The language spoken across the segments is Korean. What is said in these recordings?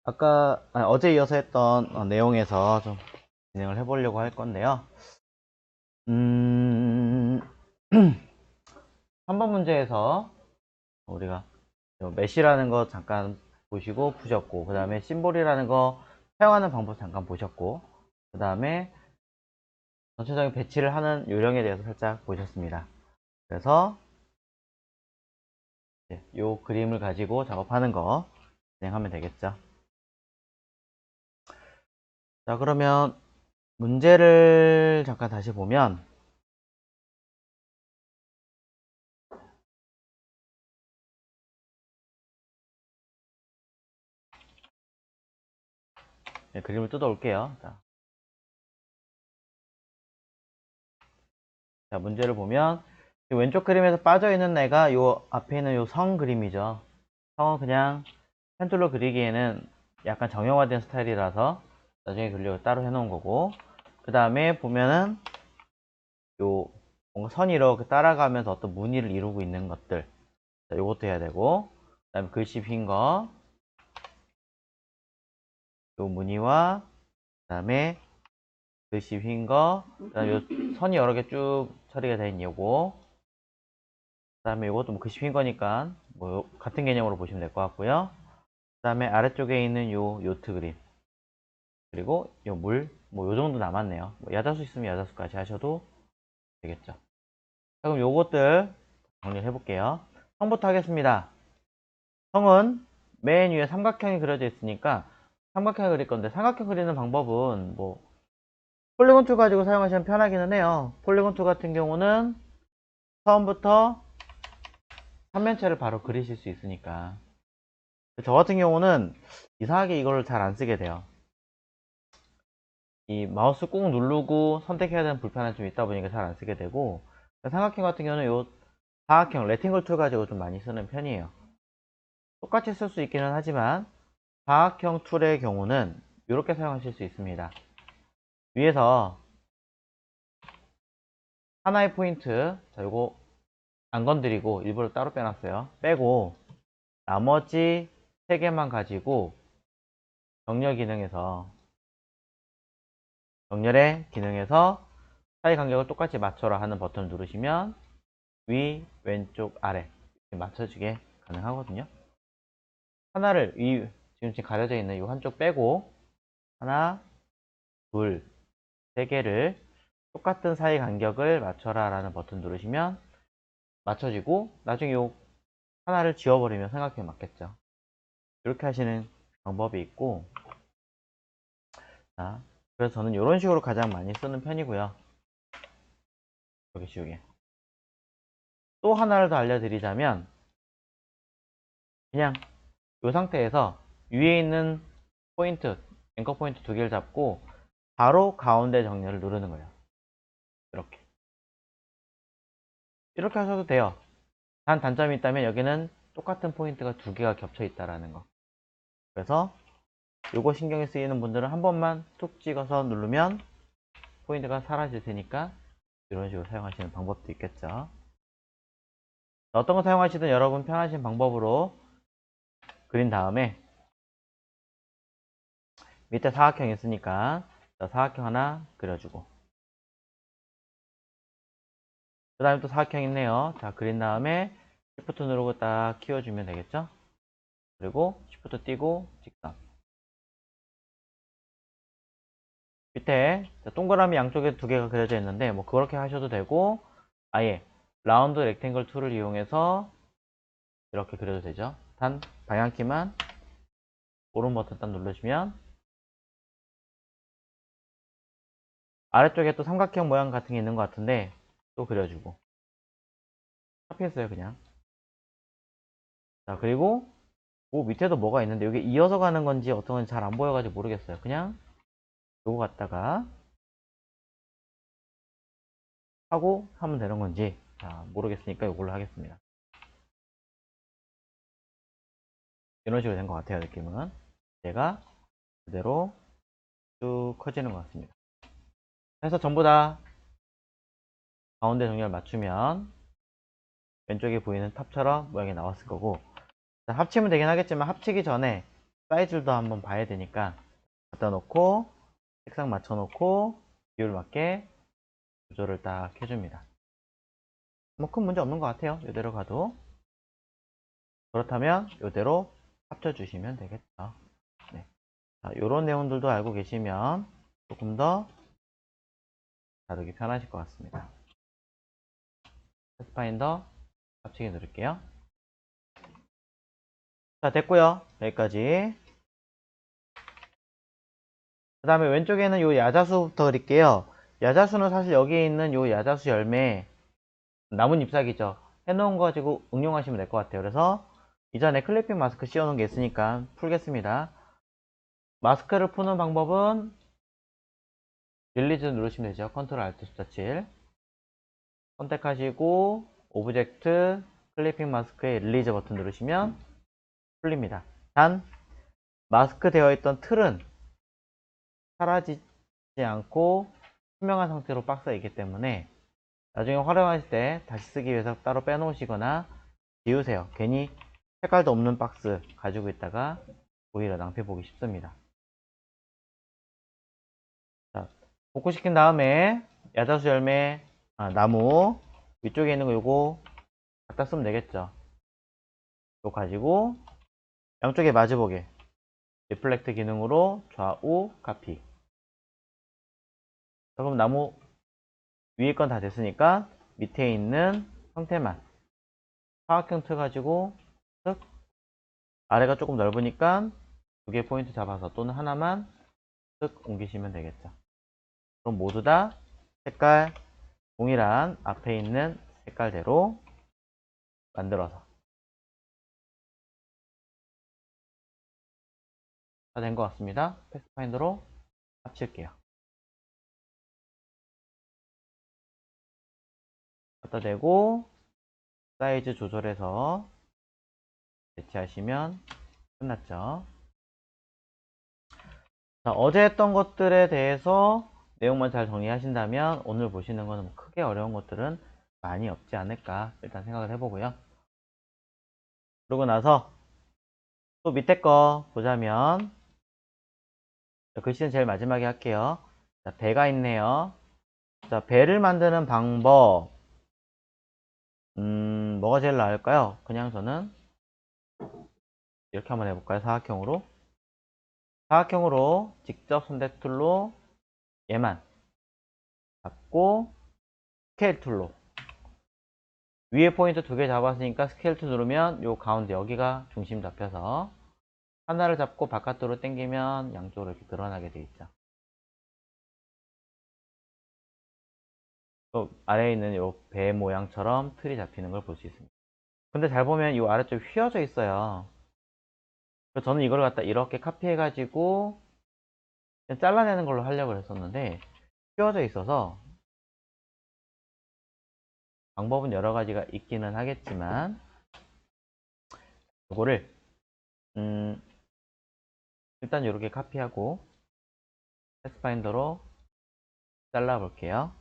어제 이어서 했던 내용에서 좀 진행을 해보려고 할 건데요. 음, 3번 문제에서 우리가 메시라는 거 잠깐 보시고 푸셨고, 그 다음에 심볼이라는 거 사용하는 방법 잠깐 보셨고, 그 다음에 전체적인 배치를 하는 요령에 대해서 살짝 보셨습니다. 그래서 이 그림을 가지고 작업하는 거 진행하면 되겠죠. 자, 그러면 문제를 잠깐 다시 보면, 그림을 뜯어 올게요. 자, 문제를 보면 왼쪽 그림에서 빠져있는 애가 요 앞에 있는 요 성 그림이죠. 성은 그냥 펜툴로 그리기에는 약간 정형화된 스타일이라서 나중에 그리려고 따로 해놓은 거고, 그 다음에 보면은 요 뭔가 선이 이렇게 따라가면서 어떤 무늬를 이루고 있는 것들, 자, 요것도 해야 되고, 그 다음에 글씨 휜 거, 요 무늬와 그 다음에 글씨 휜 거, 그 다음에 요 선이 여러 개 쭉 처리가 된 요거, 그 다음에 이것도 뭐 글씨 휜 거니까 뭐 같은 개념으로 보시면 될 것 같고요. 그 다음에 아래쪽에 있는 요 요트 그림, 그리고 요 물, 뭐 요 정도 남았네요. 뭐 야자수 있으면 야자수까지 하셔도 되겠죠. 자, 그럼 요것들 정리를 해볼게요. 성부터 하겠습니다. 성은 맨 위에 삼각형이 그려져 있으니까 삼각형을 그릴 건데, 삼각형 그리는 방법은 뭐 폴리곤 툴 가지고 사용하시면 편하기는 해요. 폴리곤 툴 같은 경우는 처음부터 삼면체를 바로 그리실 수 있으니까. 저 같은 경우는 이상하게 이걸 잘 안 쓰게 돼요. 이 마우스 꾹 누르고 선택해야 되는 불편함이 좀 있다 보니까 잘 안 쓰게 되고, 삼각형 같은 경우는 요 사각형 레팅글 툴 가지고 좀 많이 쓰는 편이에요. 똑같이 쓸 수 있기는 하지만 사각형 툴의 경우는 이렇게 사용하실 수 있습니다. 위에서 하나의 포인트, 자, 요거 안 건드리고 일부러 따로 빼놨어요. 빼고 나머지 3개만 가지고 정렬 기능에서, 정렬의 기능에서 사이 간격을 똑같이 맞춰라 하는 버튼을 누르시면 위, 왼쪽, 아래 이렇게 맞춰지게 가능하거든요. 하나를 지금 가려져 있는 이 한쪽 빼고 하나, 둘, 세 개를 똑같은 사이 간격을 맞춰라 라는 버튼 누르시면 맞춰지고, 나중에 이 하나를 지워버리면 삼각형에 맞겠죠. 이렇게 하시는 방법이 있고, 자, 그래서 저는 이런 식으로 가장 많이 쓰는 편이고요. 여기 쉬우게. 또 하나를 더 알려드리자면, 그냥 이 상태에서 위에 있는 포인트, 앵커 포인트 2개를 잡고 바로 가운데 정렬을 누르는 거예요. 이렇게 하셔도 돼요. 단 단점이 있다면 여기는 똑같은 포인트가 2개가 겹쳐 있다라는 거. 그래서 요거 신경이 쓰이는 분들은 한 번만 툭 찍어서 누르면 포인트가 사라질 테니까 이런 식으로 사용하시는 방법도 있겠죠. 어떤 거 사용하시든 여러분 편하신 방법으로 그린 다음에 밑에 사각형 있으니까 사각형 하나 그려주고, 그 다음에 또 사각형 있네요. 자, 그린 다음에 Shift 누르고 딱 키워주면 되겠죠. 그리고 Shift 띄고 직선, 밑에 동그라미 양쪽에 2개가 그려져 있는데 뭐 그렇게 하셔도 되고, 아예 라운드 렉탱글 툴을 이용해서 이렇게 그려도 되죠. 단 방향키만 오른 버튼 딱 누르시면 아래쪽에 또 삼각형 모양 같은 게 있는 것 같은데 또 그려주고, 카피했어요 그냥. 자, 그리고 그 밑에도 뭐가 있는데 이게 이어서 가는 건지 어떤 건지 잘 안 보여가지고 모르겠어요. 그냥 요거 갖다가 하고 하면 되는 건지 모르겠으니까 이걸로 하겠습니다. 이런 식으로 된 것 같아요. 느낌은 얘가 그대로 쭉 커지는 것 같습니다. 그래서 전부 다 가운데 정렬 맞추면 왼쪽에 보이는 탑처럼 모양이 나왔을 거고, 합치면 되긴 하겠지만 합치기 전에 사이즈도 한번 봐야 되니까 갖다 놓고 색상 맞춰 놓고 비율 맞게 조절을 딱 해줍니다. 뭐 큰 문제 없는 것 같아요. 이대로 가도. 그렇다면 이대로 합쳐주시면 되겠죠. 네. 자, 이런 내용들도 알고 계시면 조금 더 다루기 편하실 것 같습니다. 패스파인더 합치기 누를게요. 자, 됐고요. 여기까지. 그 다음에 왼쪽에는 요 야자수부터 그릴게요. 야자수는 사실 여기에 있는 요 야자수 열매 나뭇 잎사귀죠. 해놓은 거 가지고 응용하시면 될 것 같아요. 그래서 이전에 클리핑 마스크 씌워놓은 게 있으니까 풀겠습니다. 마스크를 푸는 방법은 릴리즈 누르시면 되죠. 컨트롤 알트 숫자 7 선택하시고 오브젝트 클리핑 마스크의 릴리즈 버튼 누르시면 풀립니다. 단 마스크 되어 있던 틀은 사라지지 않고 투명한 상태로 박스에 있기 때문에 나중에 활용하실 때 다시 쓰기 위해서 따로 빼놓으시거나 지우세요. 괜히 색깔도 없는 박스 가지고 있다가 오히려 낭패 보기 쉽습니다. 자, 복구시킨 다음에 야자수 열매 나무 위쪽에 있는 거 요거 갖다 쓰면 되겠죠. 이거 가지고 양쪽에 마주보게 리플렉트 기능으로 좌우 카피. 자, 그럼 나무 위에 건 다 됐으니까 밑에 있는 형태만 사각형 틀 가지고 쓱 아래가 조금 넓으니까 두 개 포인트 잡아서 또는 하나만 쓱 옮기시면 되겠죠. 그럼 모두 다 색깔 동일한 앞에 있는 색깔대로 만들어서 다 된 것 같습니다. 패스파인더로 합칠게요. 갖다 대고 사이즈 조절해서 배치하시면 끝났죠. 자, 어제 했던 것들에 대해서 내용만 잘 정리하신다면 오늘 보시는 거는 크게 어려운 것들은 많이 없지 않을까 일단 생각을 해보고요. 그러고 나서 또 밑에 거 보자면 글씨는 제일 마지막에 할게요. 자, 배가 있네요. 자, 배를 만드는 방법 뭐가 제일 나을까요? 그냥 저는 이렇게 한번 해볼까요? 사각형으로 직접 선택 툴로 얘만 잡고 스케일 툴로 위에 포인트 두 개 잡았으니까 스케일 툴 누르면 요 가운데 여기가 중심 잡혀서 하나를 잡고 바깥으로 당기면 양쪽으로 이렇게 드러나게 되어 있죠. 또 아래에 있는 요 배 모양처럼 틀이 잡히는 걸 볼 수 있습니다. 근데 잘 보면 이 아래쪽 휘어져 있어요. 그래서 저는 이걸 갖다 이렇게 카피해 가지고 잘라내는 걸로 하려고 했었는데 휘어져 있어서 방법은 여러 가지가 있기는 하겠지만 이거를 일단 이렇게 카피하고 패스파인더로 잘라 볼게요.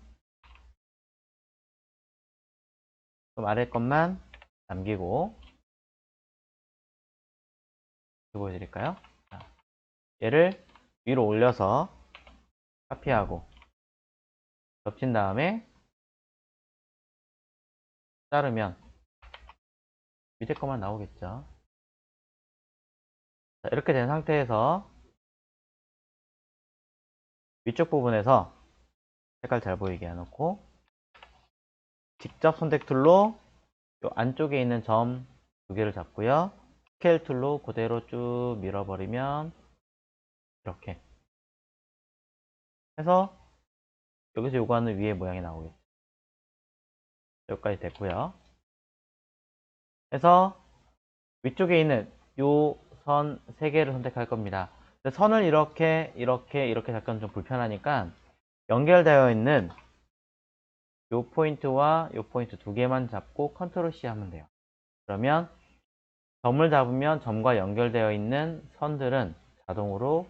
그럼 아래 것만 남기고 보여드릴까요? 얘를 위로 올려서 카피하고 덮친 다음에 자르면 밑에 것만 나오겠죠. 자, 이렇게 된 상태에서 위쪽 부분에서 색깔 잘 보이게 해놓고 직접 선택 툴로 이 안쪽에 있는 점 두 개를 잡고요. 스케일 툴로 그대로 쭉 밀어버리면 이렇게 해서 여기서 요구하는 위의 모양이 나오겠죠. 여기까지 됐고요. 그래서 위쪽에 있는 요 선 세 개를 선택할 겁니다. 선을 이렇게 잡기는 좀 불편하니까 연결되어 있는 요 포인트와 요 포인트 두 개만 잡고 컨트롤 C 하면 돼요. 그러면 점을 잡으면 점과 연결되어 있는 선들은 자동으로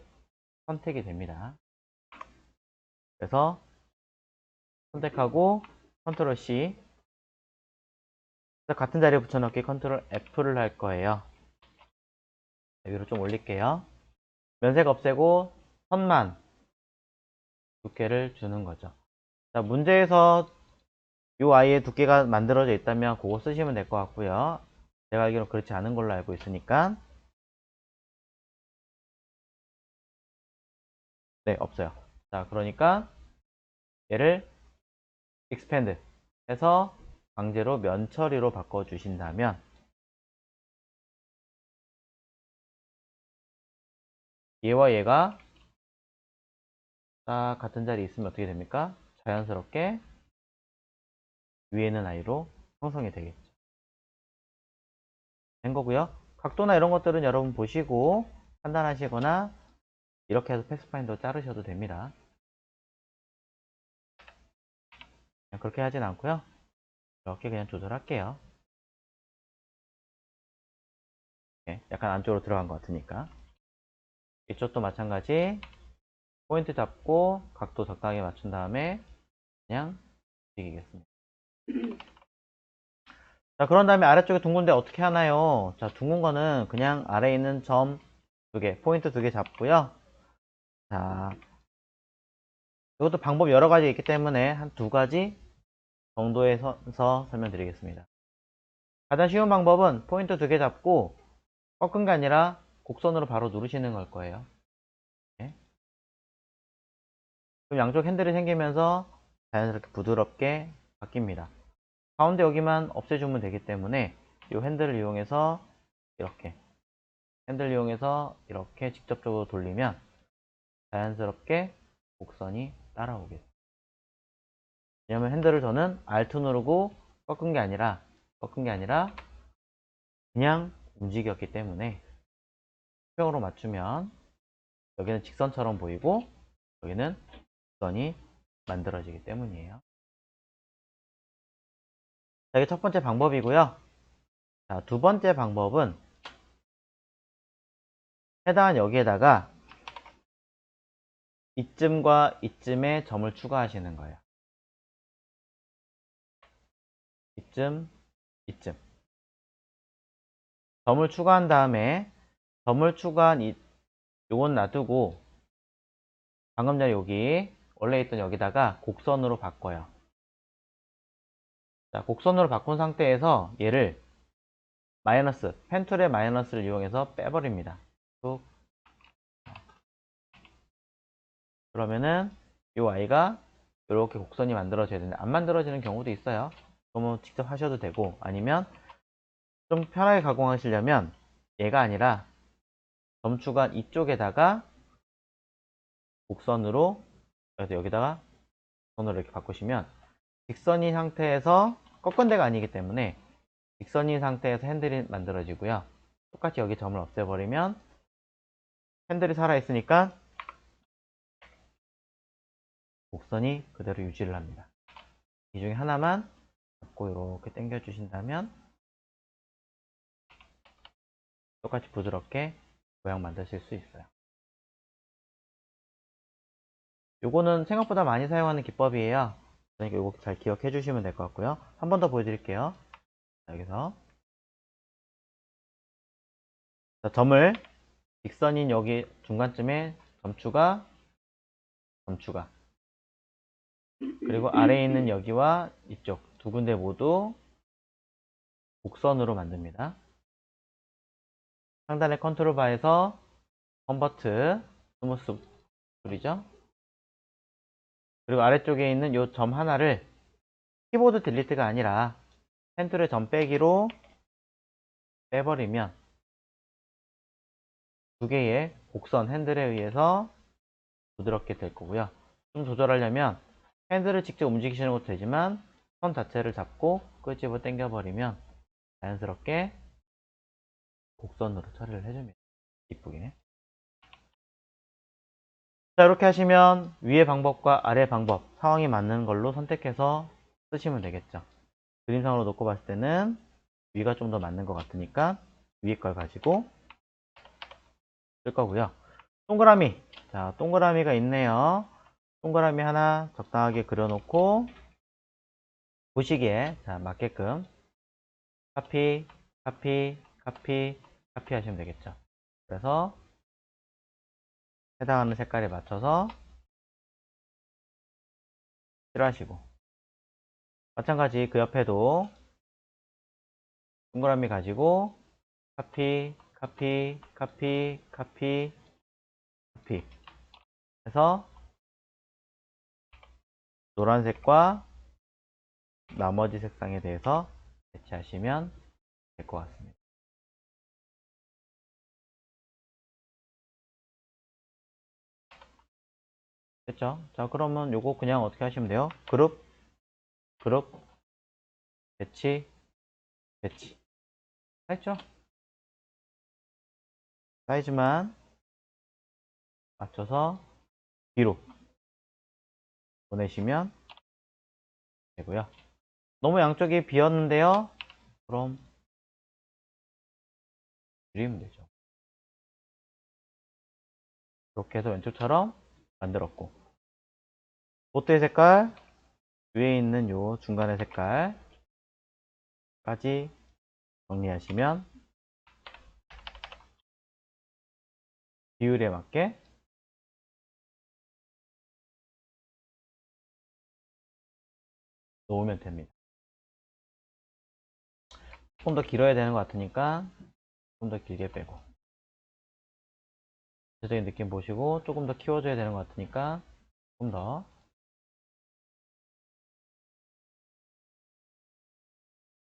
선택이 됩니다. 그래서 선택하고 컨트롤 C 같은 자리에 붙여넣기 컨트롤 F를 할 거예요. 위로 좀 올릴게요. 면색 없애고 선만 두께를 주는 거죠. 자, 문제에서 이 아이의 두께가 만들어져 있다면 그거 쓰시면 될 것 같고요. 제가 알기로 그렇지 않은 걸로 알고 있으니까 네, 없어요. 자, 그러니까 얘를 expand 해서 강제로 면 처리로 바꿔 주신다면 얘와 얘가 딱 같은 자리에 있으면 어떻게 됩니까? 자연스럽게 위에 있는 아이로 형성이 되겠죠. 된 거고요. 각도나 이런 것들은 여러분 보시고 판단하시거나 이렇게 해서 패스파인더 자르셔도 됩니다. 그냥 그렇게 하진 않고요. 이렇게 그냥 조절할게요. 네, 약간 안쪽으로 들어간 것 같으니까. 이쪽도 마찬가지 포인트 잡고 각도 적당히 맞춘 다음에 그냥 움직이겠습니다. 자, 그런 다음에 아래쪽에 둥근데 어떻게 하나요? 자, 둥근 거는 그냥 아래에 있는 점 두 개, 포인트 두 개 잡고요. 자, 이것도 방법 여러 가지 있기 때문에 한 두 가지 정도에서 설명드리겠습니다. 가장 쉬운 방법은 포인트 두 개 잡고 꺾은 게 아니라 곡선으로 바로 누르시는 걸 거예요. 네. 그럼 양쪽 핸들이 생기면서 자연스럽게 부드럽게 바뀝니다. 가운데 여기만 없애주면 되기 때문에 이 핸들을 이용해서 이렇게 핸들 이용해서 이렇게 직접적으로 돌리면 자연스럽게 곡선이 따라오겠습니다. 왜냐면 핸들을 저는 Alt 누르고 꺾은 게 아니라 그냥 움직였기 때문에 수평으로 맞추면 여기는 직선처럼 보이고 여기는 곡선이 만들어지기 때문이에요. 자, 이게 첫 번째 방법이고요. 자, 두 번째 방법은 해당한 여기에다가 이쯤과 이쯤에 점을 추가하시는 거예요. 이쯤, 이쯤. 점을 추가한 다음에 점을 추가한 요건 놔두고 방금 전에 여기 원래 있던 여기다가 곡선으로 바꿔요. 자, 곡선으로 바꾼 상태에서 얘를 마이너스, 펜툴의 마이너스를 이용해서 빼버립니다. 쭉. 그러면은 이 아이가 이렇게 곡선이 만들어져야 되는데 안 만들어지는 경우도 있어요. 그러면 직접 하셔도 되고 아니면 좀 편하게 가공하시려면 얘가 아니라 점추간 이쪽에다가 곡선으로 그래서 여기다가 곡선으로 이렇게 바꾸시면 직선인 상태에서 꺾은 데가 아니기 때문에 직선인 상태에서 핸들이 만들어지고요. 똑같이 여기 점을 없애버리면 핸들이 살아있으니까 곡선이 그대로 유지를 합니다. 이 중에 하나만 잡고 이렇게 당겨 주신다면 똑같이 부드럽게 모양 만드실 수 있어요. 요거는 생각보다 많이 사용하는 기법이에요. 그러니까 이거 잘 기억해 주시면 될 것 같고요. 한 번 더 보여드릴게요. 자, 여기서 자, 점을 직선인 여기 중간쯤에 점추가 그리고 아래에 있는 여기와 이쪽 두 군데 모두 곡선으로 만듭니다. 상단의 컨트롤 바에서 컨버트 스무스 툴이죠. 그리고 아래쪽에 있는 이 점 하나를 키보드 딜리트가 아니라 펜툴의 점 빼기로 빼버리면 두 개의 곡선 핸들에 의해서 부드럽게 될 거고요. 좀 조절하려면 핸들을 직접 움직이시는 것도 되지만 선 자체를 잡고 끄집어 당겨버리면 자연스럽게 곡선으로 처리를 해줍니다. 이쁘게. 자, 이렇게 하시면 위의 방법과 아래 방법 상황이 맞는 걸로 선택해서 쓰시면 되겠죠. 그림상으로 놓고 봤을 때는 위가 좀 더 맞는 것 같으니까 위에 걸 가지고 쓸 거고요. 동그라미. 자, 동그라미가 있네요. 동그라미 하나 적당하게 그려놓고 보시기에 자, 맞게끔 카피, 카피, 카피, 카피 하시면 되겠죠. 그래서 해당하는 색깔에 맞춰서 칠하시고, 마찬가지 그 옆에도 동그라미 가지고 카피, 카피, 카피, 카피, 카피 해서 노란색과 나머지 색상에 대해서 배치하시면 될 것 같습니다. 됐죠? 자, 그러면 요거 그냥 어떻게 하시면 돼요? 그룹, 그룹, 배치, 배치. 했죠? 사이즈만 맞춰서 뒤로 보내시면 되고요. 너무 양쪽이 비었는데요. 그럼 줄이면 되죠. 이렇게 해서 왼쪽처럼 만들었고, 보트의 색깔, 위에 있는 요 중간의 색깔까지 정리하시면 비율에 맞게 놓으면 됩니다. 조금 더 길어야 되는 것 같으니까 조금 더 길게 빼고, 전체적인 느낌 보시고 조금 더 키워줘야 되는 것 같으니까 조금 더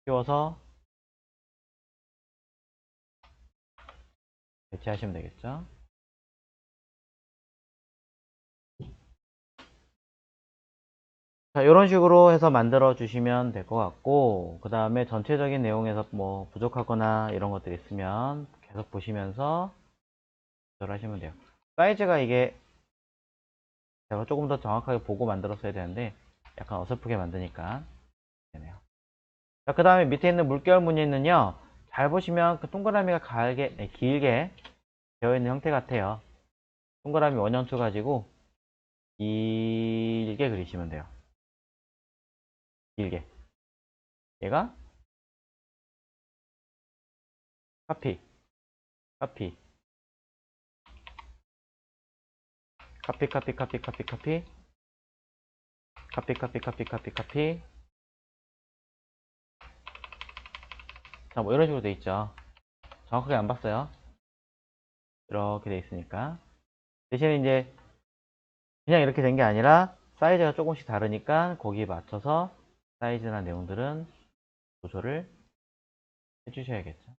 키워서 배치하시면 되겠죠. 자, 이런 식으로 해서 만들어 주시면 될 것 같고, 그 다음에 전체적인 내용에서 뭐 부족하거나 이런 것들이 있으면 계속 보시면서 조절하시면 돼요. 사이즈가 이게 제가 조금 더 정확하게 보고 만들었어야 되는데 약간 어설프게 만드니까 되네요. 자, 그 다음에 밑에 있는 물결 무늬는요, 잘 보시면 그 동그라미가 길게 되어 있는 형태 같아요. 동그라미 원형수 가지고 길게 그리시면 돼요. 길게. 얘가 카피, 카피, 카피, 카피, 카피, 카피, 카피, 카피, 카피, 카피, 카피, 카피. 자, 뭐 이런 식으로 돼 있죠. 정확하게 안 봤어요. 이렇게 돼 있으니까. 대신에 이제 그냥 이렇게 된 게 아니라 사이즈가 조금씩 다르니까 거기에 맞춰서 사이즈나 내용들은 조절을 해주셔야겠죠.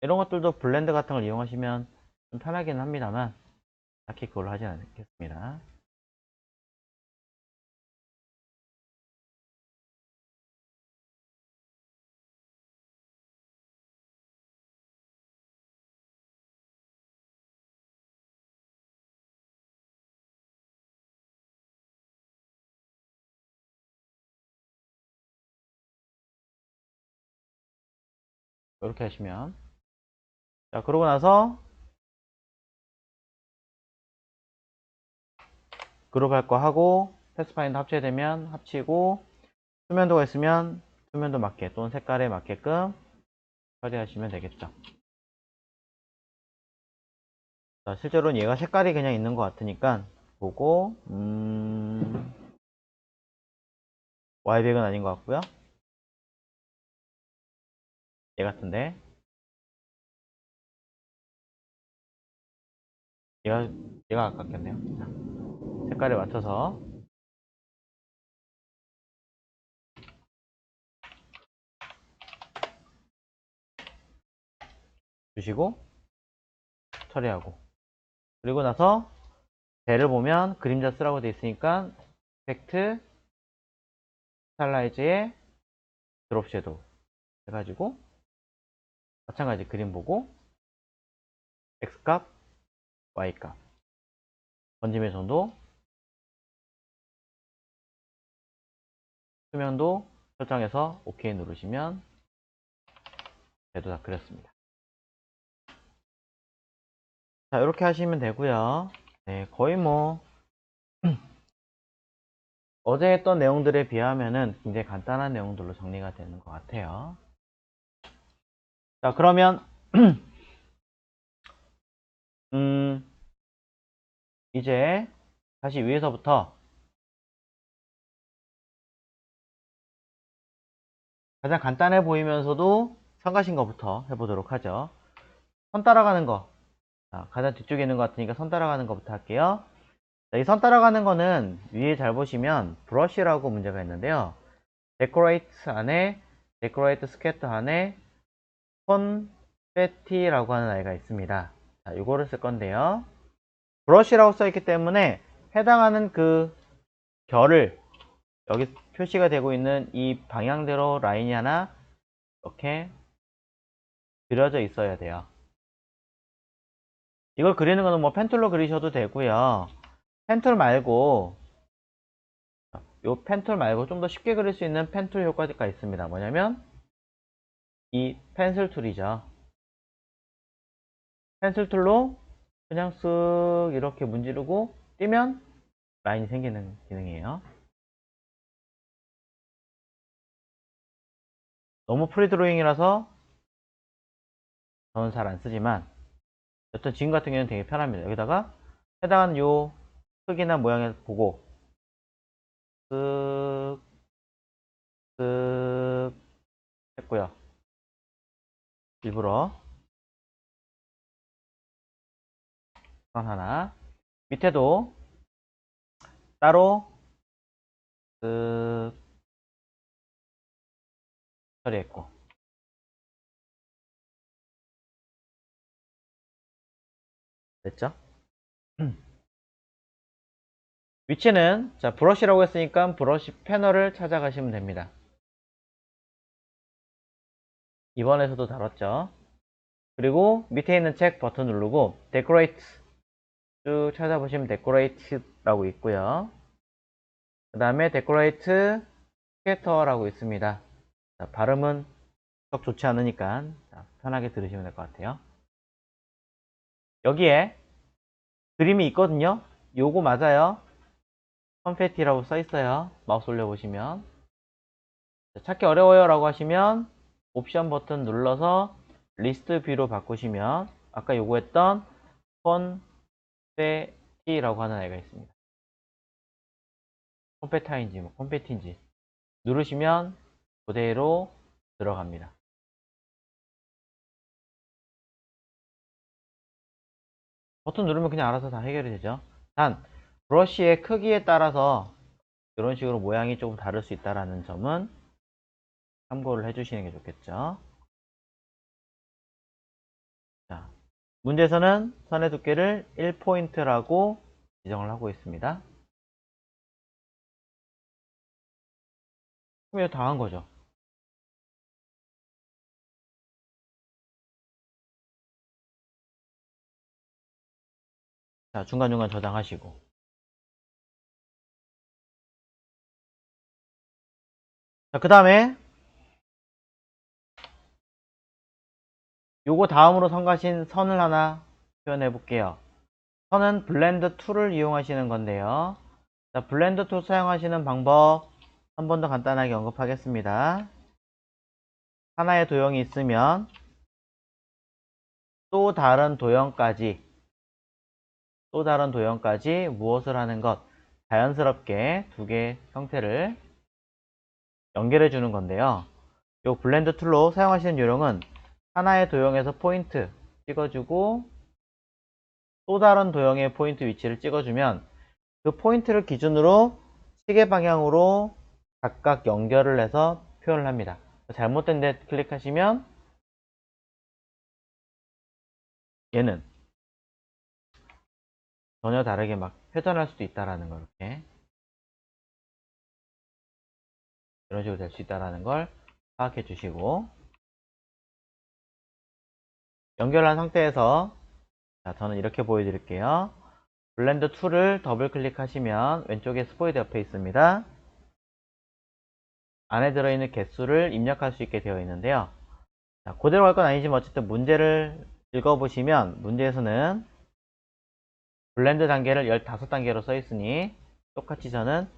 이런 것들도 블렌드 같은 걸 이용하시면 좀 편하기는 합니다만 딱히 그걸로 하진 않겠습니다. 이렇게 하시면, 자, 그러고 나서 그룹 할 거 하고 패스파인더 합쳐야 되면 합치고, 투명도가 있으면 투명도 맞게 또는 색깔에 맞게끔 처리하시면 되겠죠. 자, 실제로는 얘가 색깔이 그냥 있는 것 같으니까 보고 Y백은 아닌 것 같고요. 얘 같은데 얘가 얘가 아깝겠네요. 자, 색깔에 맞춰서 주시고 처리하고, 그리고 나서 배를 보면 그림자 쓰라고 되어 있으니까 이펙트 스타일라이즈에 드롭 섀도우 해가지고 마찬가지 그림 보고 X값, Y값 번짐의 정도, 수면도 설정해서 OK 누르시면 배도 다 그렸습니다. 자, 이렇게 하시면 되고요. 네, 거의 뭐 어제 했던 내용들에 비하면은 굉장히 간단한 내용들로 정리가 되는 것 같아요. 자, 그러면 이제 다시 위에서부터 가장 간단해 보이면서도 성가신 것부터 해보도록 하죠. 선 따라가는 거. 자, 가장 뒤쪽에 있는 것 같으니까 선 따라가는 것부터 할게요. 이 선 따라가는 거는 위에 잘 보시면 브러쉬라고 문제가 있는데요. 데코레이트 안에, 데코레이트 스케터 안에 콘페티라고 하는 아이가 있습니다. 자, 이거를 쓸 건데요. 브러쉬라고 써있기 때문에 해당하는 그 결을 여기 표시가 되고 있는 이 방향대로 라인이 하나 이렇게 그려져 있어야 돼요. 이걸 그리는 거는 뭐 펜툴로 그리셔도 되고요. 펜툴 말고 요 펜툴 말고 좀 더 쉽게 그릴 수 있는 펜툴 효과가 있습니다. 뭐냐면 이 펜슬 툴이죠. 펜슬 툴로 그냥 쓱 이렇게 문지르고 띄면 라인이 생기는 기능이에요. 너무 프리드로잉이라서 저는 잘 안 쓰지만 여튼 지금 같은 경우는 되게 편합니다. 여기다가 해당하는 요 크기나 모양을 보고 쓱 쓱 했고요. 일부러 선 하나 밑에도 따로 쓱 처리했고 됐죠? 위치는 자 브러쉬라고 했으니까 브러쉬 패널을 찾아가시면 됩니다. 이번에서도 다뤘죠. 그리고 밑에 있는 책 버튼 누르고 데코레이트 쭉 찾아보시면 데코레이트라고 있고요. 그 다음에 데코레이트 스케터라고 있습니다. 자, 발음은 썩 좋지 않으니까 자, 편하게 들으시면 될 것 같아요. 여기에 그림이 있거든요. 요거 맞아요. 컴패티라고 써 있어요. 마우스 올려보시면 찾기 어려워요 라고 하시면 옵션 버튼 눌러서 리스트 뷰로 바꾸시면 아까 요구했던 컴패티라고 하는 아이가 있습니다. 컴패타인지 뭐 컴패티인지 누르시면 그대로 들어갑니다. 버튼 누르면 그냥 알아서 다 해결이 되죠. 단 브러쉬의 크기에 따라서 이런 식으로 모양이 조금 다를 수 있다는 점은 참고를 해주시는 게 좋겠죠. 자, 문제에서는 선의 두께를 1포인트라고 지정을 하고 있습니다. 그럼 이거 다 한 거죠. 자, 중간중간 저장하시고. 자, 그 다음에 요거 다음으로 성가신 선을 하나 표현해 볼게요. 선은 블렌드 툴을 이용하시는 건데요. 자, 블렌드 툴 사용하시는 방법 한 번 더 간단하게 언급하겠습니다. 하나의 도형이 있으면 또 다른 도형까지 무엇을 하는 것 자연스럽게 두 개의 형태를 연결해 주는 건데요. 이 블렌드 툴로 사용하시는 요령은 하나의 도형에서 포인트 찍어주고 또 다른 도형의 포인트 위치를 찍어주면 그 포인트를 기준으로 시계 방향으로 각각 연결을 해서 표현을 합니다. 잘못된 데 클릭하시면 얘는 전혀 다르게 막 회전할 수도 있다라는 걸 이렇게 이런 식으로 될 수 있다라는 걸 파악해 주시고 연결한 상태에서 자, 저는 이렇게 보여드릴게요. 블렌드 툴을 더블 클릭하시면 왼쪽에 스포이드 옆에 있습니다. 안에 들어있는 개수를 입력할 수 있게 되어 있는데요. 자, 그대로 할 건 아니지만 어쨌든 문제를 읽어보시면 문제에서는 블렌드 단계를 15단계로 써 있으니 똑같이 저는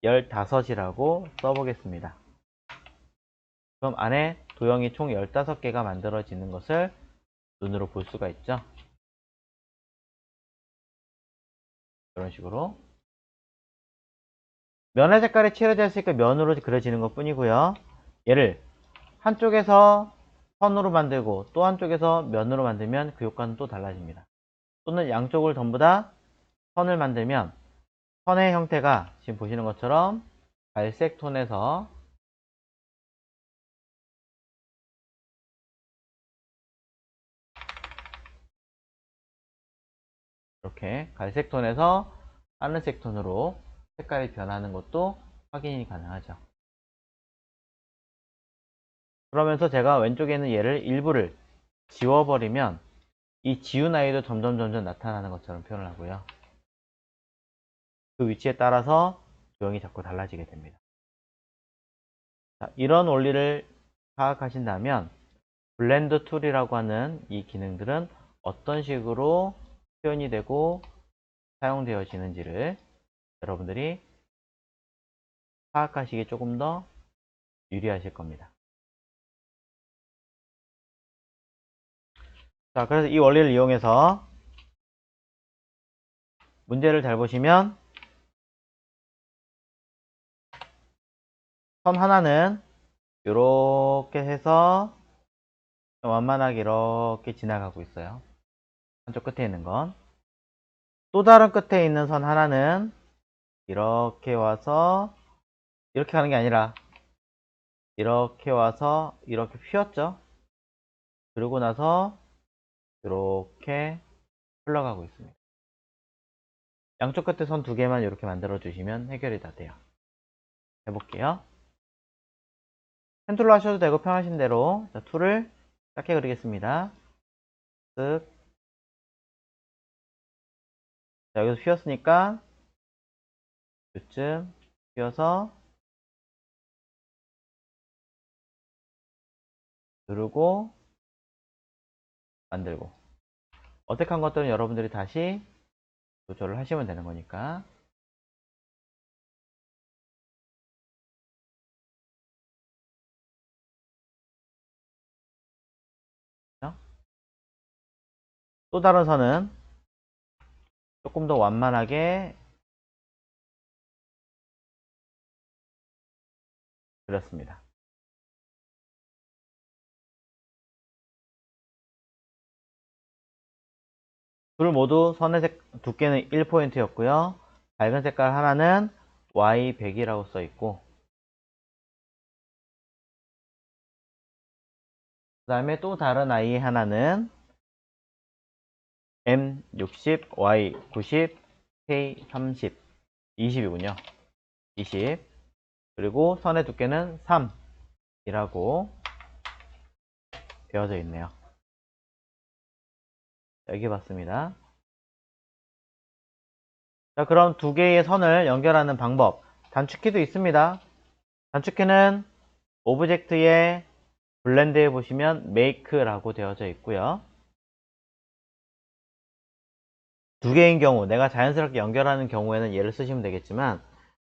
15이라고 써보겠습니다. 그럼 안에 도형이 총 15개가 만들어지는 것을 눈으로 볼 수가 있죠. 이런 식으로. 면의 색깔이 칠해져 있으니까 면으로 그려지는 것 뿐이고요. 얘를 한쪽에서 선으로 만들고 또 한쪽에서 면으로 만들면 그 효과는 또 달라집니다. 또는 양쪽을 전부 다 선을 만들면 선의 형태가 지금 보시는 것처럼 갈색 톤에서 이렇게 갈색 톤에서 하늘색 톤으로 색깔이 변하는 것도 확인이 가능하죠. 그러면서 제가 왼쪽에 있는 얘를 일부를 지워버리면 이 지운 아이도 점점 나타나는 것처럼 표현을 하고요. 그 위치에 따라서 도형이 자꾸 달라지게 됩니다. 자, 이런 원리를 파악하신다면 블렌드 툴이라고 하는 이 기능들은 어떤 식으로 표현이 되고 사용되어지는지를 여러분들이 파악하시기에 조금 더 유리하실 겁니다. 자, 그래서 이 원리를 이용해서 문제를 잘 보시면 선 하나는 이렇게 해서 완만하게 이렇게 지나가고 있어요. 한쪽 끝에 있는 건. 또 다른 끝에 있는 선 하나는 이렇게 와서 이렇게 가는 게 아니라 이렇게 와서 이렇게 휘었죠. 그러고 나서 이렇게 흘러가고 있습니다. 양쪽 끝에 선 두 개만 이렇게 만들어 주시면 해결이 다 돼요. 해볼게요. 펜툴로 하셔도 되고 편하신 대로. 자, 툴을 짧게 그리겠습니다. 쓱. 자, 여기서 휘었으니까 요쯤 휘어서 누르고 만들고. 어색한 것들은 여러분들이 다시 조절을 하시면 되는 거니까. 또 다른 선은 조금 더 완만하게 그렸습니다. 둘 모두 선의 두께는 1포인트였고요. 밝은 색깔 하나는 Y100이라고 써 있고, 그 다음에 또 다른 아이 하나는 M60, Y90, K30, 20이군요. 20. 그리고 선의 두께는 3이라고 되어져 있네요. 여기 봤습니다. 자, 그럼 두 개의 선을 연결하는 방법. 단축키도 있습니다. 단축키는 오브젝트의 블렌드에 보시면 Make라고 되어져 있고요. 두 개인 경우, 내가 자연스럽게 연결하는 경우에는 얘를 쓰시면 되겠지만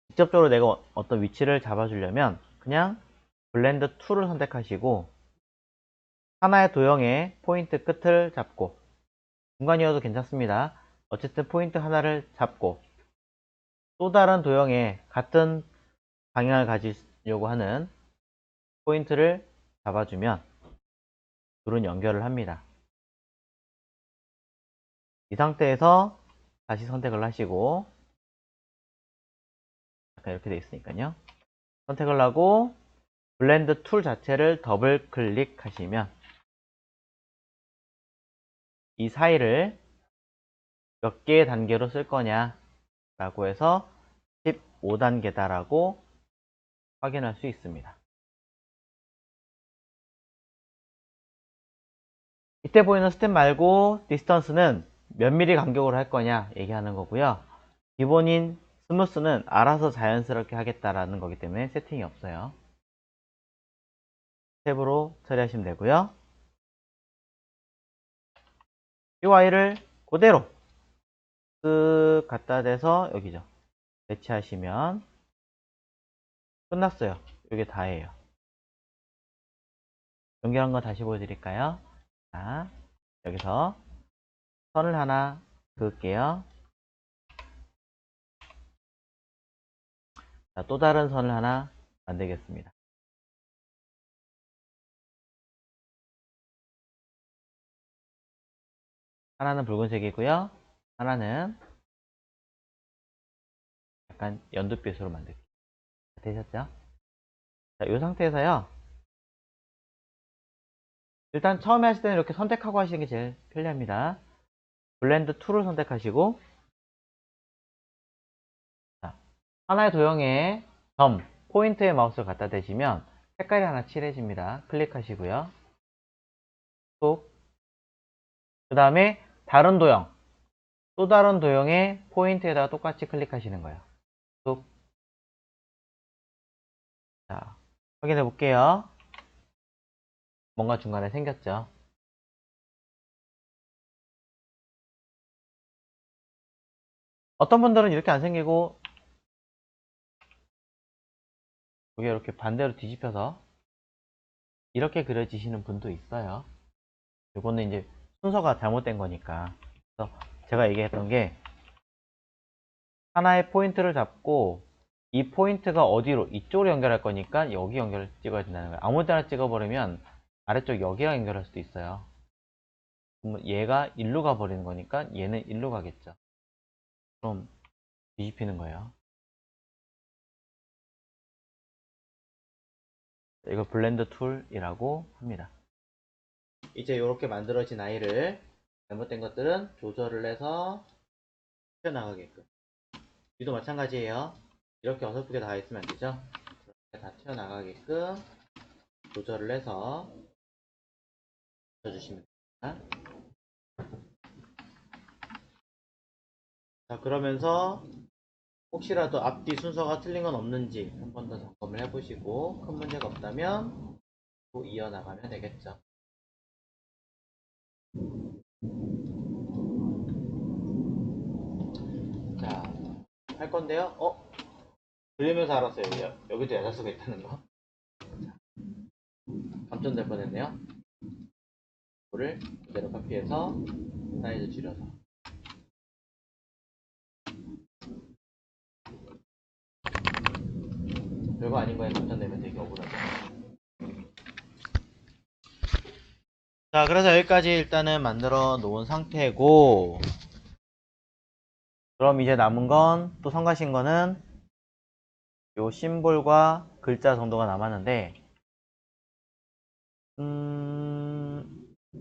직접적으로 내가 어떤 위치를 잡아주려면 그냥 블렌드 툴을 선택하시고 하나의 도형의 포인트 끝을 잡고 중간이어도 괜찮습니다. 어쨌든 포인트 하나를 잡고 또 다른 도형의 같은 방향을 가지려고 하는 포인트를 잡아주면 둘은 연결을 합니다. 이 상태에서 다시 선택을 하시고 약간 이렇게 돼 있으니까요. 선택을 하고 블렌드 툴 자체를 더블 클릭하시면 이 사이를 몇 개의 단계로 쓸 거냐 라고 해서 15단계다 라고 확인할 수 있습니다. 이때 보이는 스텝 말고 디스턴스는 몇 미리 간격으로 할 거냐 얘기하는 거고요. 기본인 스무스는 알아서 자연스럽게 하겠다라는 거기 때문에 세팅이 없어요. 스텝으로 처리하시면 되고요. 이 Y를 그대로 쓱 갖다 대서 여기죠. 배치하시면 끝났어요. 이게 다예요. 연결한 거 다시 보여드릴까요? 자, 여기서 선을 하나 그을게요. 자, 또 다른 선을 하나 만들겠습니다. 하나는 붉은색이고요. 하나는 약간 연두빛으로 만들게요. 되셨죠? 자, 이 상태에서요. 일단 처음에 하실 때는 이렇게 선택하고 하시는 게 제일 편리합니다. 블렌드 툴을 선택하시고, 자, 하나의 도형에 점, 포인트에 마우스를 갖다 대시면 색깔이 하나 칠해집니다. 클릭하시고요. 또, 그 다음에 다른 도형, 또 다른 도형의 포인트에다가 똑같이 클릭하시는 거예요. 또, 자, 확인해 볼게요. 뭔가 중간에 생겼죠. 어떤 분들은 이렇게 안 생기고 이게 이렇게 반대로 뒤집혀서 이렇게 그려지시는 분도 있어요. 이거는 이제 순서가 잘못된 거니까. 그래서 제가 얘기했던 게 하나의 포인트를 잡고 이 포인트가 어디로 이쪽으로 연결할 거니까 여기 연결을 찍어야 된다는 거예요. 아무 데나 찍어버리면 아래쪽 여기랑 연결할 수도 있어요. 그러면 얘가 일로 가버리는 거니까 얘는 일로 가겠죠. 그럼 뒤집히는 거예요. 이걸 블렌드 툴이라고 합니다. 이제 이렇게 만들어진 아이를 잘못된 것들은 조절을 해서 튀어나가게끔. 위도 마찬가지예요. 이렇게 어설프게 나와 있으면 안 되죠. 다 튀어나가게끔 조절을 해서 붙여주시면 됩니다. 자, 그러면서 혹시라도 앞뒤 순서가 틀린 건 없는지 한 번 더 점검을 해보시고 큰 문제가 없다면 또 이어나가면 되겠죠. 자, 할 건데요. 들리면서 알았어요. 여기도 야자수가 있다는 거. 감전될 뻔했네요. 이거를 그대로 카피해서 사이즈 줄여서. 별거 아닌 거에 감전되면 되게 억울하죠. 자, 그래서 여기까지 일단은 만들어 놓은 상태고, 그럼 이제 남은 건 또 성가신 거는 요 심볼과 글자 정도가 남았는데,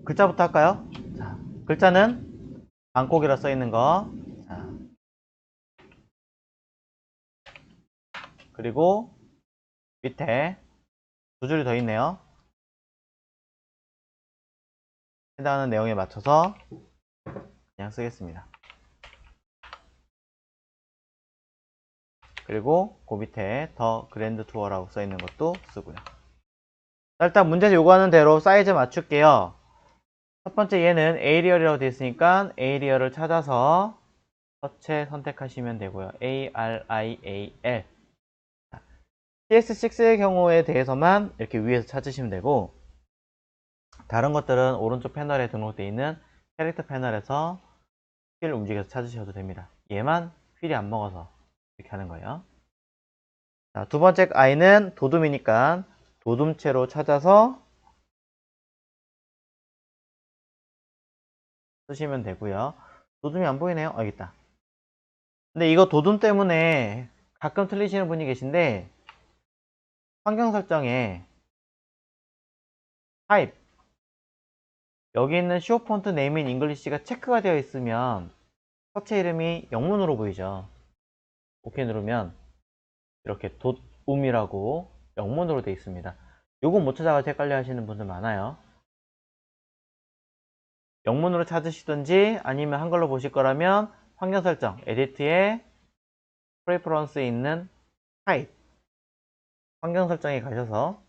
글자부터 할까요? 자, 글자는 방콕이라 써 있는 거. 자, 그리고 밑에 두 줄이 더 있네요. 해당하는 내용에 맞춰서 그냥 쓰겠습니다. 그리고 그 밑에 더 그랜드 투어라고 써 있는 것도 쓰고요. 자, 일단 문제에서 요구하는 대로 사이즈 맞출게요. 첫 번째 얘는 에이리얼이라고 되어 있으니까 에이리얼을 찾아서 서체 선택하시면 되고요. ARIAL. CS6의 경우에 대해서만 이렇게 위에서 찾으시면 되고, 다른 것들은 오른쪽 패널에 등록되어 있는 캐릭터 패널에서 휠 움직여서 찾으셔도 됩니다. 얘만 휠이 안 먹어서 이렇게 하는 거예요. 자, 두 번째 아이는 도둠이니까 도둠체로 찾아서 쓰시면 되고요. 도둠이 안 보이네요. 여기 있다. 근데 이거 도둠 때문에 가끔 틀리시는 분이 계신데, 환경 설정에 타입 여기 있는 쇼 폰트 네임 인 잉글리시가 체크가 되어 있으면 서체 이름이 영문으로 보이죠. 오케이 누르면 이렇게 닷움이라고 영문으로 되어 있습니다. 요거 못 찾아가지고 헷갈려 하시는 분들 많아요. 영문으로 찾으시든지 아니면 한글로 보실 거라면 환경 설정 에디트에 프레퍼런스에 있는 타입 환경 설정에 가셔서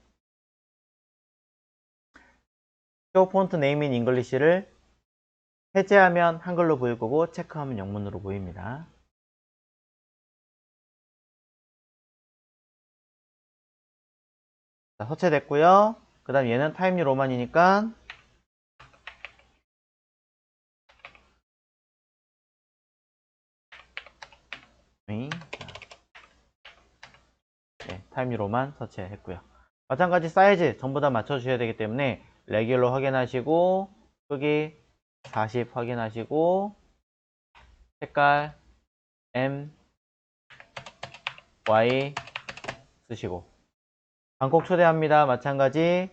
쇼 폰트 네임 인 잉글리시를 해제하면 한글로 보일 거고 체크하면 영문으로 보입니다. 자, 서체됐고요. 그 다음 얘는 타임뉴 로만이니까 타임유로만 서치했고요. 마찬가지 사이즈 전부 다 맞춰주셔야 되기 때문에 레귤러 확인하시고 크기 40 확인하시고 색깔 M, Y 쓰시고 방콕 초대합니다. 마찬가지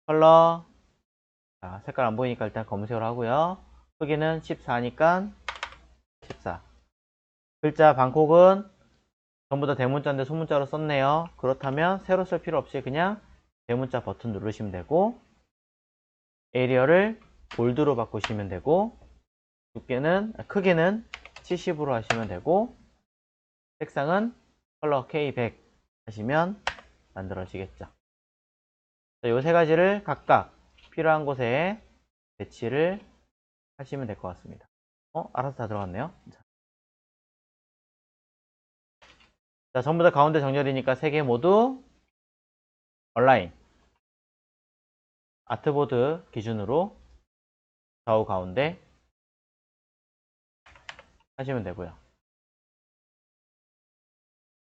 컬러 자, 색깔 안 보이니까 일단 검은색으로 하고요. 크기는 14니까 14 글자 방콕은 전부 다 대문자인데 소문자로 썼네요. 그렇다면 새로 쓸 필요 없이 그냥 대문자 버튼 누르시면 되고 에리어를 볼드로 바꾸시면 되고 크기는 70으로 하시면 되고 색상은 컬러 K100 하시면 만들어지겠죠. 이 세 가지를 각각 필요한 곳에 배치를 하시면 될 것 같습니다. 알아서 다 들어갔네요. 자, 전부 다 가운데 정렬이니까 세 개 모두 얼라인 아트보드 기준으로 좌우 가운데 하시면 되고요.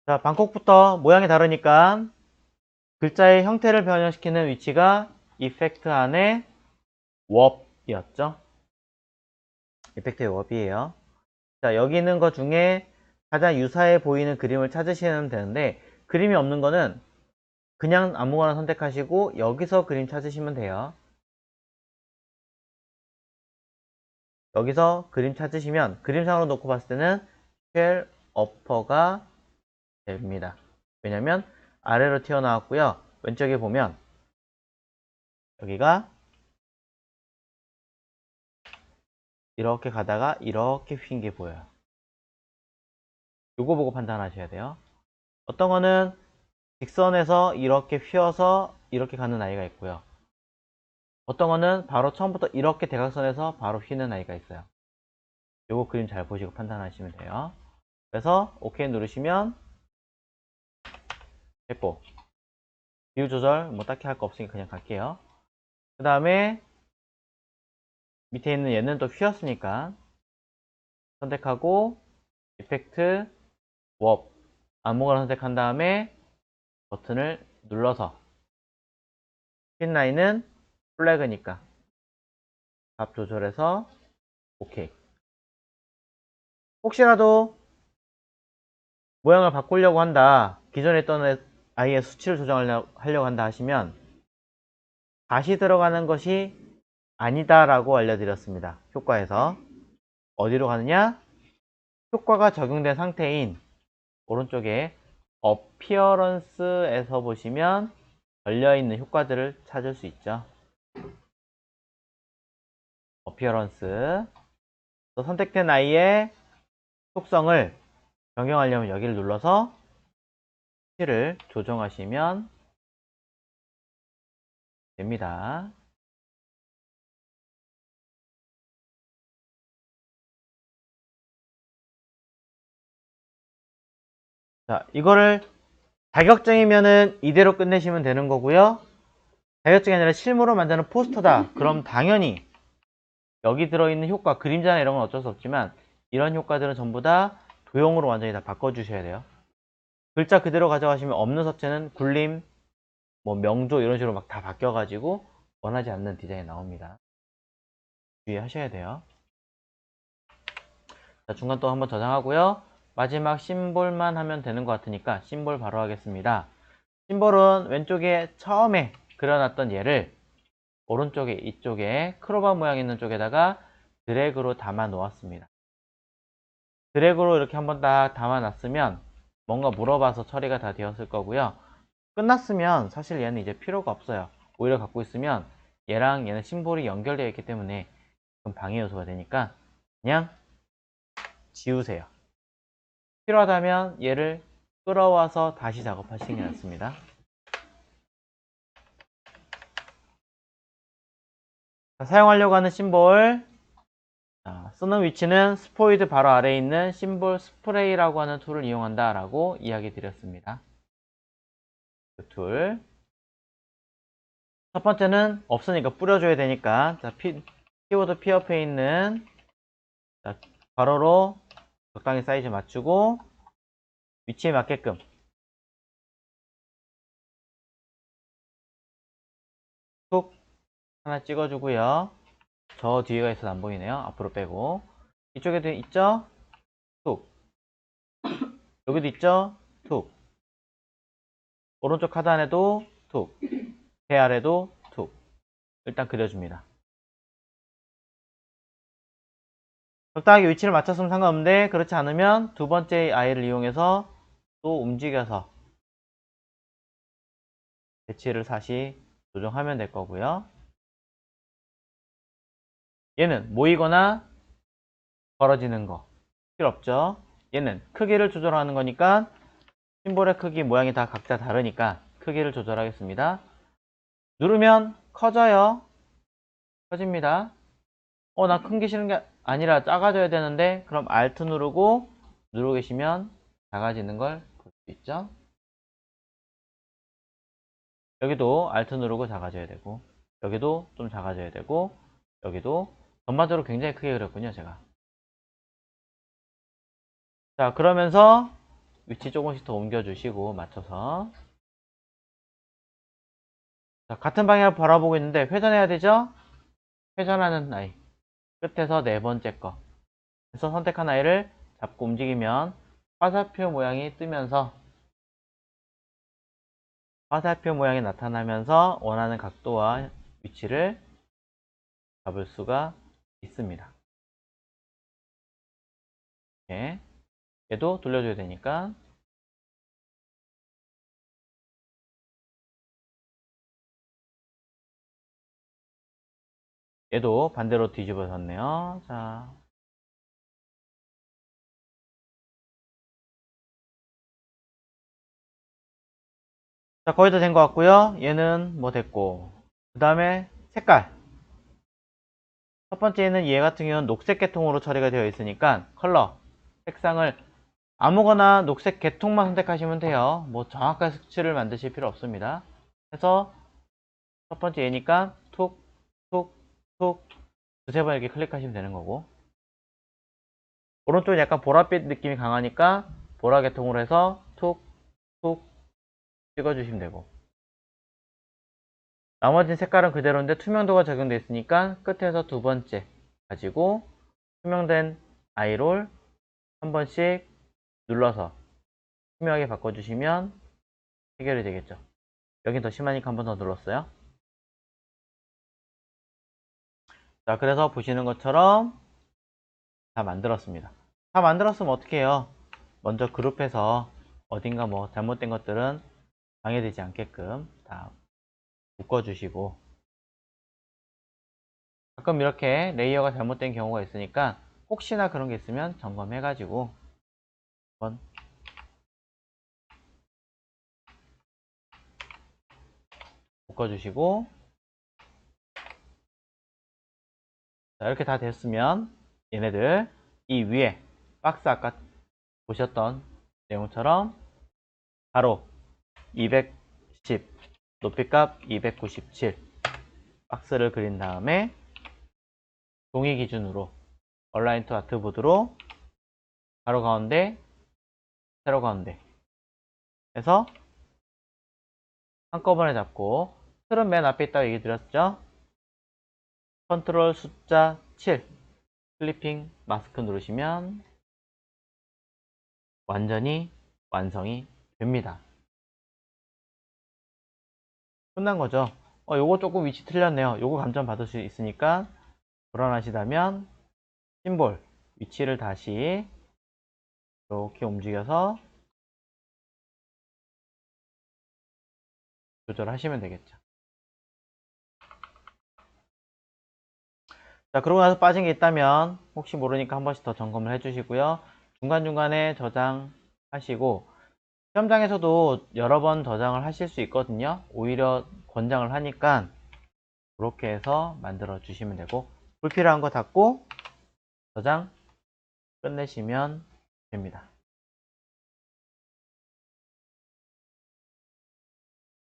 자, 방콕부터 모양이 다르니까 글자의 형태를 변형시키는 위치가 이펙트 안에 워프이었죠. 이펙트의 워프이에요. 자, 여기 있는 것 중에 가장 유사해 보이는 그림을 찾으시면 되는데 그림이 없는 거는 그냥 아무거나 선택하시고 여기서 그림 찾으시면 돼요. 여기서 그림 찾으시면 그림상으로 놓고 봤을 때는 쉘 어퍼가 됩니다. 왜냐면 아래로 튀어나왔고요. 왼쪽에 보면 여기가 이렇게 가다가 이렇게 휜 게 보여요. 요거 보고 판단하셔야 돼요. 어떤 거는 직선에서 이렇게 휘어서 이렇게 가는 아이가 있고요. 어떤 거는 바로 처음부터 이렇게 대각선에서 바로 휘는 아이가 있어요. 요거 그림 잘 보시고 판단하시면 돼요. 그래서 OK 누르시면 됐고 비율 조절 뭐 딱히 할 거 없으니까 그냥 갈게요. 그 다음에 밑에 있는 얘는 또 휘었으니까 선택하고 이펙트 워 아무거나 선택한 다음에 버튼을 눌러서 핀 라인은 플래그니까 값 조절해서 OK. 혹시라도 모양을 바꾸려고 한다, 기존에 있던 아이의 수치를 조정하려고 한다 하시면 다시 들어가는 것이 아니다 라고 알려드렸습니다. 효과에서 어디로 가느냐, 효과가 적용된 상태인 오른쪽에 어피어런스에서 보시면 걸려있는 효과들을 찾을 수 있죠. 어피어런스 또 선택된 아이의 속성을 변경하려면 여기를 눌러서 수치를 조정하시면 됩니다. 자, 이거를 자격증이면은 이대로 끝내시면 되는 거고요. 자격증이 아니라 실무로 만드는 포스터다. 그럼 당연히 여기 들어있는 효과, 그림자나 이런 건 어쩔 수 없지만 이런 효과들은 전부 다 도형으로 완전히 다 바꿔주셔야 돼요. 글자 그대로 가져가시면 없는 서체는 굴림, 뭐 명조 이런 식으로 막 다 바뀌어가지고 원하지 않는 디자인이 나옵니다. 주의하셔야 돼요. 자, 중간 또 한번 저장하고요. 마지막 심볼만 하면 되는 것 같으니까 심볼 바로 하겠습니다. 심볼은 왼쪽에 처음에 그려놨던 얘를 오른쪽에 이쪽에 크로바 모양 있는 쪽에다가 드래그로 담아 놓았습니다. 드래그로 이렇게 한번 딱 담아 놨으면 뭔가 물어봐서 처리가 다 되었을 거고요. 끝났으면 사실 얘는 이제 필요가 없어요. 오히려 갖고 있으면 얘랑 얘는 심볼이 연결되어 있기 때문에 좀 방해 요소가 되니까 그냥 지우세요. 필요하다면 얘를 끌어와서 다시 작업하시는 게 낫습니다. 자, 사용하려고 하는 심볼, 쓰는 위치는 스포이드 바로 아래에 있는 심볼 스프레이라고 하는 툴을 이용한다 라고 이야기 드렸습니다. 그 툴. 첫 번째는 없으니까 뿌려줘야 되니까, 자, 키보드 P 옆에 있는 가로로 적당히 사이즈 맞추고 위치에 맞게끔 툭 하나 찍어주고요. 저 뒤에가 있어서 안 보이네요. 앞으로 빼고. 이쪽에도 있죠? 툭. 여기도 있죠? 툭. 오른쪽 하단에도 툭. 배 아래도 툭. 일단 그려줍니다. 적당하게 위치를 맞췄으면 상관없는데 그렇지 않으면 두 번째 아이를 이용해서 또 움직여서 배치를 다시 조정하면 될 거고요. 얘는 모이거나 벌어지는 거 필요 없죠. 얘는 크기를 조절하는 거니까 심볼의 크기 모양이 다 각자 다르니까 크기를 조절하겠습니다. 누르면 커져요. 커집니다. 나 큰 게 싫은 게 아니라 작아져야 되는데 그럼 Alt 누르고 누르고 계시면 작아지는 걸 볼 수 있죠. 여기도 Alt 누르고 작아져야 되고 여기도 좀 작아져야 되고 여기도 전반적으로 굉장히 크게 그렸군요 제가. 자, 그러면서 위치 조금씩 더 옮겨 주시고 맞춰서 자, 같은 방향을 바라보고 있는데 회전해야 되죠. 회전하는 아이 끝에서 네 번째 거 그래서 선택한 아이를 잡고 움직이면 화살표 모양이 뜨면서 화살표 모양이 나타나면서 원하는 각도와 위치를 잡을 수가 있습니다. 이렇게. 얘도 돌려줘야 되니까 얘도 반대로 뒤집어졌네요. 자, 거의 다 된 것 같고요. 얘는 뭐 됐고 그 다음에 색깔 첫 번째는 얘 같은 경우는 녹색 계통으로 처리가 되어 있으니까 컬러 색상을 아무거나 녹색 계통만 선택하시면 돼요. 뭐 정확한 색칠을 만드실 필요 없습니다. 그래서 첫 번째 얘니까 툭, 툭, 툭 두세 번 이렇게 클릭하시면 되는 거고 오른쪽은 약간 보랏빛 느낌이 강하니까 보라 계통으로 해서 툭, 툭 찍어주시면 되고 나머지 색깔은 그대로인데 투명도가 적용되어 있으니까 끝에서 두 번째 가지고 투명된 아이롤 한 번씩 눌러서 투명하게 바꿔주시면 해결이 되겠죠. 여긴 더 심하니까 한 번 더 눌렀어요. 자, 그래서 보시는 것처럼 다 만들었습니다. 다 만들었으면 어떻게 해요? 먼저 그룹해서 어딘가 뭐 잘못된 것들은 방해되지 않게끔 다 묶어주시고 가끔 이렇게 레이어가 잘못된 경우가 있으니까 혹시나 그런 게 있으면 점검해 가지고 한번 묶어주시고 자, 이렇게 다 됐으면 얘네들 이 위에 박스 아까 보셨던 내용처럼 가로 210 높이값 297 박스를 그린 다음에 종이 기준으로 얼라인 투 아트보드로 가로 가운데 세로 가운데 해서 한꺼번에 잡고 틀은 맨 앞에 있다고 얘기 드렸죠. 컨트롤 숫자 7 클리핑 마스크 누르시면 완전히 완성이 됩니다. 끝난 거죠. 요거 조금 위치 틀렸네요. 요거 감점 받을 수 있으니까 불안하시다면 심볼 위치를 다시 이렇게 움직여서 조절하시면 되겠죠. 자, 그러고 나서 빠진 게 있다면 혹시 모르니까 한 번씩 더 점검을 해주시고요. 중간중간에 저장하시고 시험장에서도 여러 번 저장을 하실 수 있거든요. 오히려 권장을 하니까 그렇게 해서 만들어 주시면 되고 불필요한 거 닫고 저장 끝내시면 됩니다.